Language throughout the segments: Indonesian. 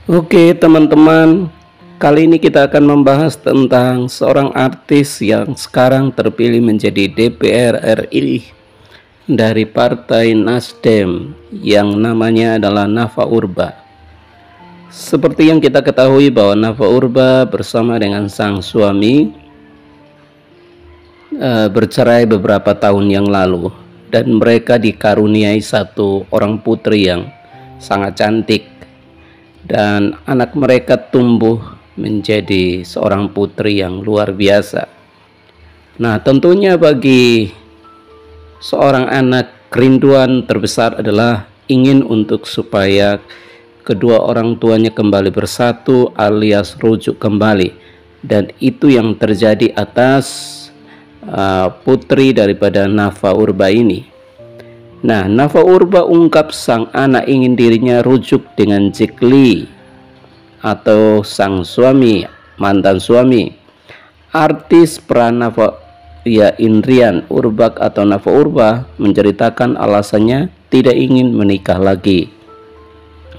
Oke teman-teman, kali ini kita akan membahas tentang seorang artis yang sekarang terpilih menjadi DPR RI dari Partai Nasdem yang namanya adalah Nafa Urba. Seperti yang kita ketahui bahwa Nafa Urba bersama dengan sang suami bercerai beberapa tahun yang lalu, dan mereka dikaruniai satu orang putri yang sangat cantik, dan anak mereka tumbuh menjadi seorang putri yang luar biasa. Nah, tentunya bagi seorang anak, kerinduan terbesar adalah ingin untuk supaya kedua orang tuanya kembali bersatu alias rujuk kembali, dan itu yang terjadi atas putri daripada Nafa Urba ini. Nah, Nafa Urba ungkap sang anak ingin dirinya rujuk dengan Jack Lee atau sang suami, mantan suami. Artis Pranafa Indrian Urbak atau Nafa Urba menceritakan alasannya tidak ingin menikah lagi.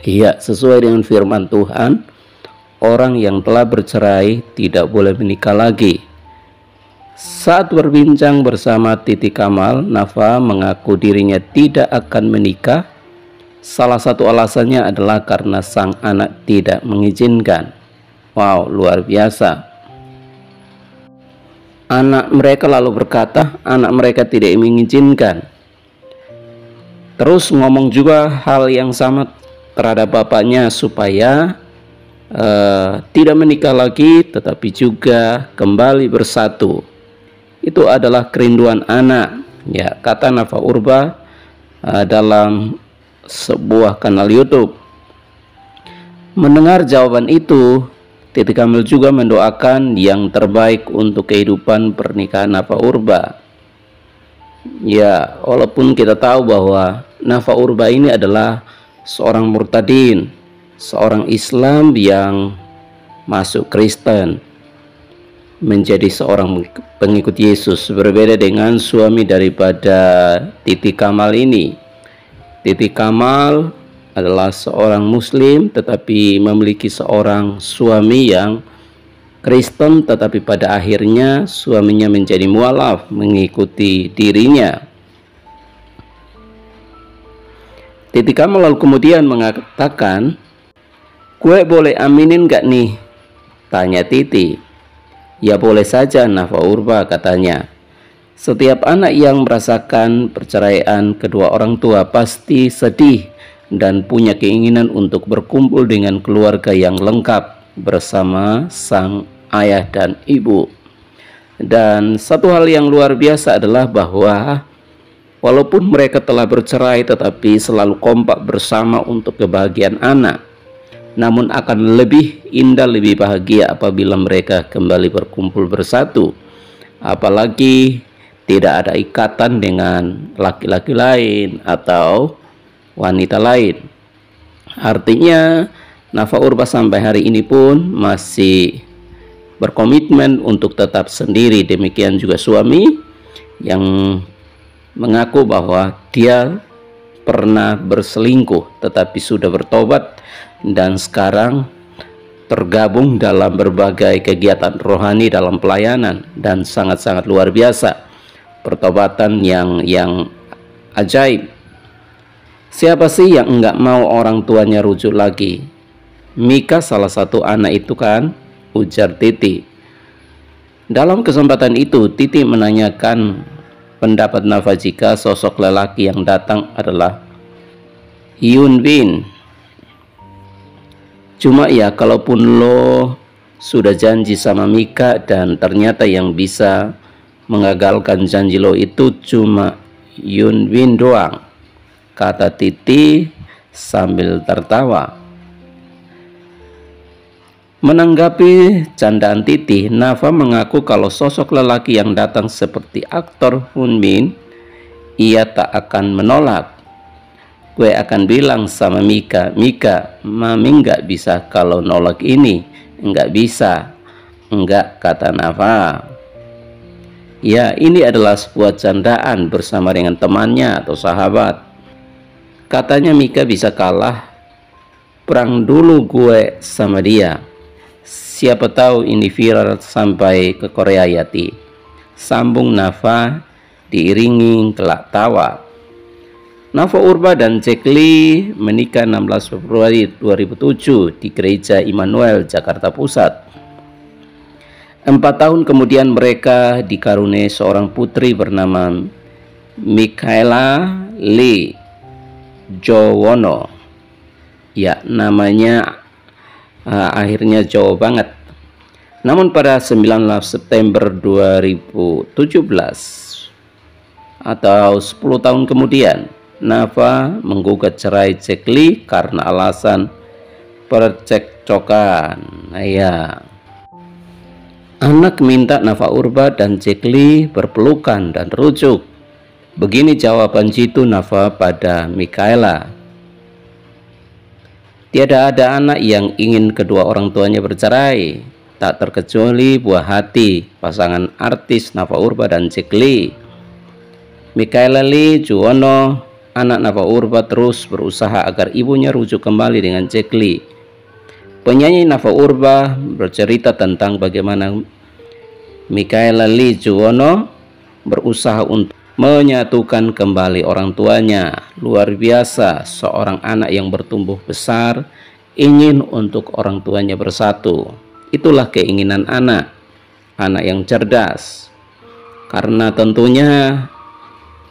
Iya, sesuai dengan firman Tuhan, orang yang telah bercerai tidak boleh menikah lagi. Saat berbincang bersama Titi Kamal, Nafa mengaku dirinya tidak akan menikah. Salah satu alasannya adalah karena sang anak tidak mengizinkan. Wow, luar biasa. Anak mereka lalu berkata, anak mereka tidak mengizinkan. Terus ngomong juga hal yang sama terhadap bapaknya supaya tidak menikah lagi, tetapi juga kembali bersatu. Itu adalah kerinduan anak, ya, kata Nafa Urba dalam sebuah kanal YouTube. Mendengar jawaban itu, Titi Kamal juga mendoakan yang terbaik untuk kehidupan pernikahan Nafa Urba. Ya, walaupun kita tahu bahwa Nafa Urba ini adalah seorang murtadin, seorang Islam yang masuk Kristen, menjadi seorang pengikut Yesus, berbeda dengan suami daripada Titi Kamal ini. Titi Kamal adalah seorang Muslim tetapi memiliki seorang suami yang Kristen, tetapi pada akhirnya suaminya menjadi mualaf mengikuti dirinya. Titi Kamal lalu kemudian mengatakan, "Gue boleh aminin gak nih?" tanya Titi. "Ya boleh saja Nafa Urba," katanya. Setiap anak yang merasakan perceraian kedua orang tua pasti sedih dan punya keinginan untuk berkumpul dengan keluarga yang lengkap bersama sang ayah dan ibu. Dan satu hal yang luar biasa adalah bahwa walaupun mereka telah bercerai tetapi selalu kompak bersama untuk kebahagiaan anak. Namun akan lebih indah, lebih bahagia apabila mereka kembali berkumpul bersatu. Apalagi tidak ada ikatan dengan laki-laki lain atau wanita lain. Artinya Nafa Urba sampai hari ini pun masih berkomitmen untuk tetap sendiri. Demikian juga suami yang mengaku bahwa dia pernah berselingkuh tetapi sudah bertobat dan sekarang tergabung dalam berbagai kegiatan rohani dalam pelayanan, dan sangat-sangat luar biasa pertobatan yang ajaib. Siapa sih yang enggak mau orang tuanya rujuk lagi? Mika salah satu anak itu kan, ujar Titi. Dalam kesempatan itu Titi menanyakan pendapat Nafa jika sosok lelaki yang datang adalah Hyun Bin. Cuma ya, kalaupun lo sudah janji sama Mika dan ternyata yang bisa mengagalkan janji lo itu cuma Hyun Bin doang, kata Titi sambil tertawa. Menanggapi candaan Titi, Nafa mengaku kalau sosok lelaki yang datang seperti aktor Hyun Bin, ia tak akan menolak. "Gue akan bilang sama Mika, Mika, mami nggak bisa kalau nolak ini, nggak bisa." "Enggak," kata Nafa. Ya, ini adalah sebuah candaan bersama dengan temannya atau sahabat. Katanya Mika bisa kalah perang dulu gue sama dia. Siapa tahu ini viral sampai ke Korea, Yati. Sambung Nafa diiringi gelak tawa. Nafa Urbach dan Jack Lee menikah 16 Februari 2007 di Gereja Immanuel, Jakarta Pusat. 4 tahun kemudian mereka dikaruniai seorang putri bernama Michaela Lee Jowono. Ya, namanya akhirnya Jawa banget. Namun pada 19 September 2017 atau 10 tahun kemudian, Nafa menggugat cerai Jack Lee karena alasan percekcokan. Ya. Anak minta Nafa Urbach dan Jack Lee berpelukan dan rujuk. Begini jawaban jitu Nafa pada Michaela. Tiada ada anak yang ingin kedua orang tuanya bercerai, tak terkecuali buah hati pasangan artis Nafa Urbach dan Jack Lee. Michaela Lee Jowono, anak Nafa Urbach, terus berusaha agar ibunya rujuk kembali dengan Jack Lee. Penyanyi Nafa Urbach bercerita tentang bagaimana Michaela Lee Jowono berusaha untuk menyatukan kembali orang tuanya. Luar biasa, seorang anak yang bertumbuh besar ingin untuk orang tuanya bersatu. Itulah keinginan anak yang cerdas. Karena tentunya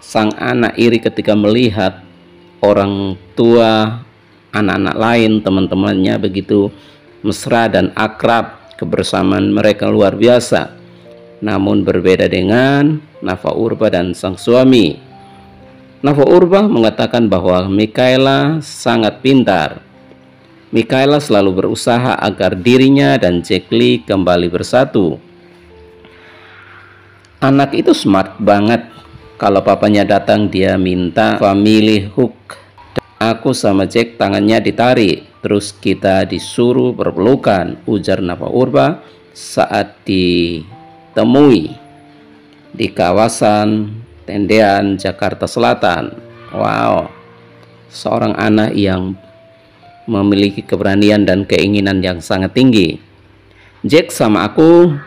sang anak iri ketika melihat orang tua anak-anak lain, teman-temannya begitu mesra dan akrab, kebersamaan mereka luar biasa. Namun berbeda dengan Nafa Urbach dan sang suami. Nafa Urbach mengatakan bahwa Michaela sangat pintar. Michaela selalu berusaha agar dirinya dan Jack Lee kembali bersatu. Anak itu smart banget. Kalau papanya datang dia minta family hug. Aku sama Jack tangannya ditarik, terus kita disuruh berpelukan, ujar Nafa Urbach saat ditemui di kawasan Tendean, Jakarta Selatan. Wow, seorang anak yang memiliki keberanian dan keinginan yang sangat tinggi. Jack sama aku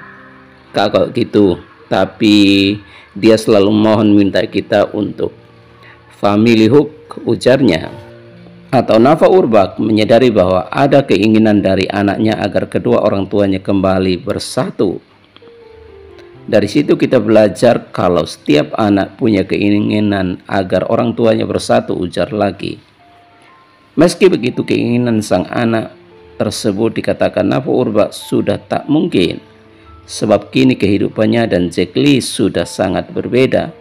kagak gitu, tapi dia selalu mohon minta kita untuk family hug, ujarnya. Atau Nafa Urbach menyadari bahwa ada keinginan dari anaknya agar kedua orang tuanya kembali bersatu. Dari situ kita belajar kalau setiap anak punya keinginan agar orang tuanya bersatu, ujar lagi. Meski begitu, keinginan sang anak tersebut dikatakan Nafa Urbach sudah tak mungkin, sebab kini kehidupannya dan Jack Lee sudah sangat berbeda.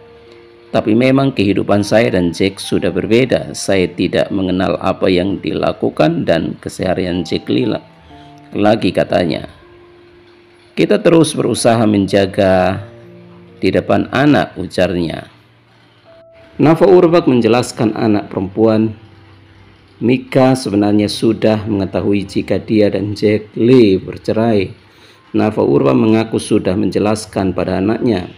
Tapi memang kehidupan saya dan Jack sudah berbeda. Saya tidak mengenal apa yang dilakukan dan keseharian Jack Lee lagi, katanya. Kita terus berusaha menjaga di depan anak, ujarnya. Nafa Urbach menjelaskan anak perempuan Mika sebenarnya sudah mengetahui jika dia dan Jack Lee bercerai. Nafa Urbach mengaku sudah menjelaskan pada anaknya.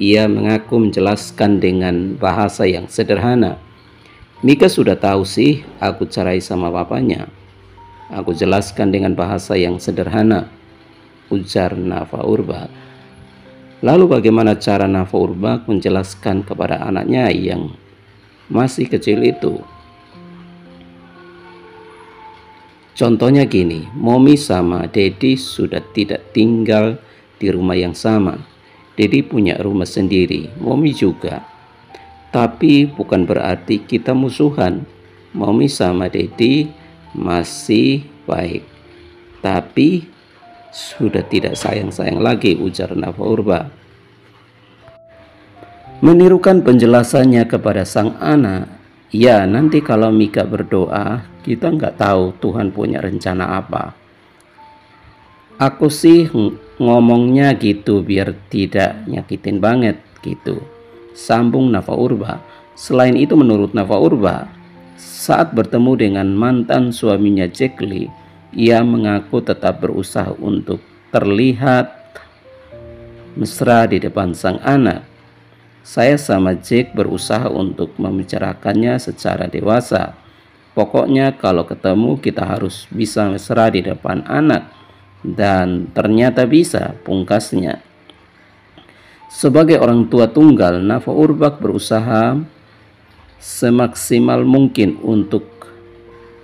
Ia mengaku menjelaskan dengan bahasa yang sederhana. Mika sudah tahu sih aku cerai sama papanya. Aku jelaskan dengan bahasa yang sederhana, ujar Nafa Urbach. Lalu bagaimana cara Nafa Urbach menjelaskan kepada anaknya yang masih kecil itu? Contohnya gini, Mommy sama Daddy sudah tidak tinggal di rumah yang sama. Daddy punya rumah sendiri, Mommy juga. Tapi bukan berarti kita musuhan. Mommy sama Daddy masih baik, tapi sudah tidak sayang-sayang lagi, ujar Nafa Urbach. Menirukan penjelasannya kepada sang anak, ya nanti kalau Mika berdoa, kita nggak tahu Tuhan punya rencana apa. Aku sih ngomongnya gitu biar tidak nyakitin banget gitu, sambung Nafa Urbach. Selain itu menurut Nafa Urbach, saat bertemu dengan mantan suaminya Jack Lee, ia mengaku tetap berusaha untuk terlihat mesra di depan sang anak. Saya sama Jack berusaha untuk membicarakannya secara dewasa. Pokoknya kalau ketemu kita harus bisa mesra di depan anak. Dan ternyata bisa pungkasnya. Sebagai orang tua tunggal, Nafa Urbach berusaha semaksimal mungkin untuk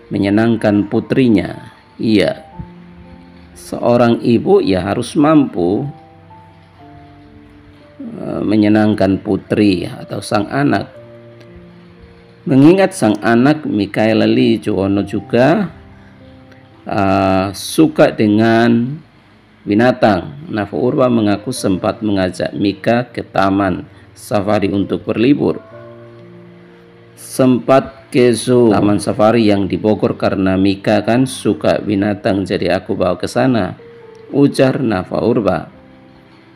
menyenangkan putrinya. Iya, seorang ibu ya harus mampu menyenangkan putri atau sang anak. Mengingat sang anak Mikaela Lee Juwono juga suka dengan binatang, Nafa Urbach mengaku sempat mengajak Mika ke taman safari untuk berlibur. Sempat ke zoo taman safari yang di Bogor karena Mika kan suka binatang, jadi aku bawa ke sana, ujar Nafa Urbach.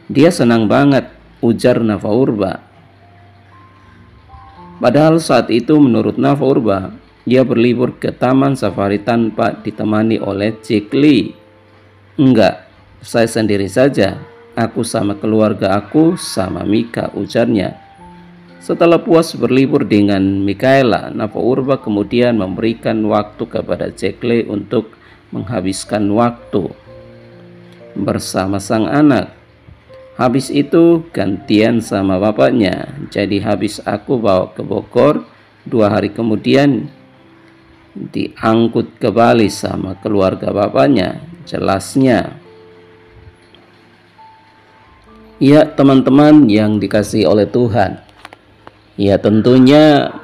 Dia senang banget, ujar Nafa Urbach. Padahal saat itu menurut Nafa Urbach, dia berlibur ke taman safari tanpa ditemani oleh Jack Lee. Enggak, saya sendiri saja. Aku sama keluarga aku sama Mika, ujarnya. Setelah puas berlibur dengan Mikaela, Nafa Urbach kemudian memberikan waktu kepada Jack Lee untuk menghabiskan waktu bersama sang anak. Habis itu gantian sama bapaknya. Jadi habis aku bawa ke Bogor, 2 hari kemudian diangkut ke Bali sama keluarga bapaknya, jelasnya. Ya teman-teman yang dikasihi oleh Tuhan, ya tentunya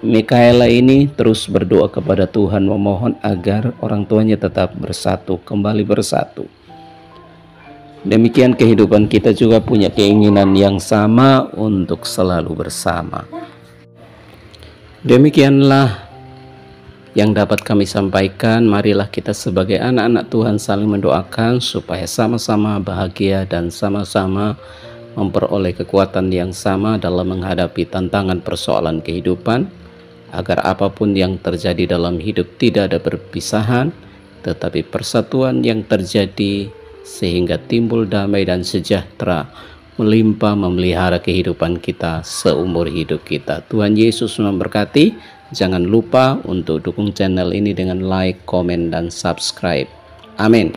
Mikaela ini terus berdoa kepada Tuhan, memohon agar orang tuanya tetap bersatu, kembali bersatu. Demikian kehidupan kita juga punya keinginan yang sama untuk selalu bersama. Demikianlah yang dapat kami sampaikan. Marilah kita sebagai anak-anak Tuhan saling mendoakan supaya sama-sama bahagia dan sama-sama memperoleh kekuatan yang sama dalam menghadapi tantangan persoalan kehidupan, agar apapun yang terjadi dalam hidup tidak ada perpisahan, tetapi persatuan yang terjadi sehingga timbul damai dan sejahtera melimpah memelihara kehidupan kita seumur hidup kita. Tuhan Yesus memberkati. Jangan lupa untuk dukung channel ini dengan like, komen, dan subscribe. Amin.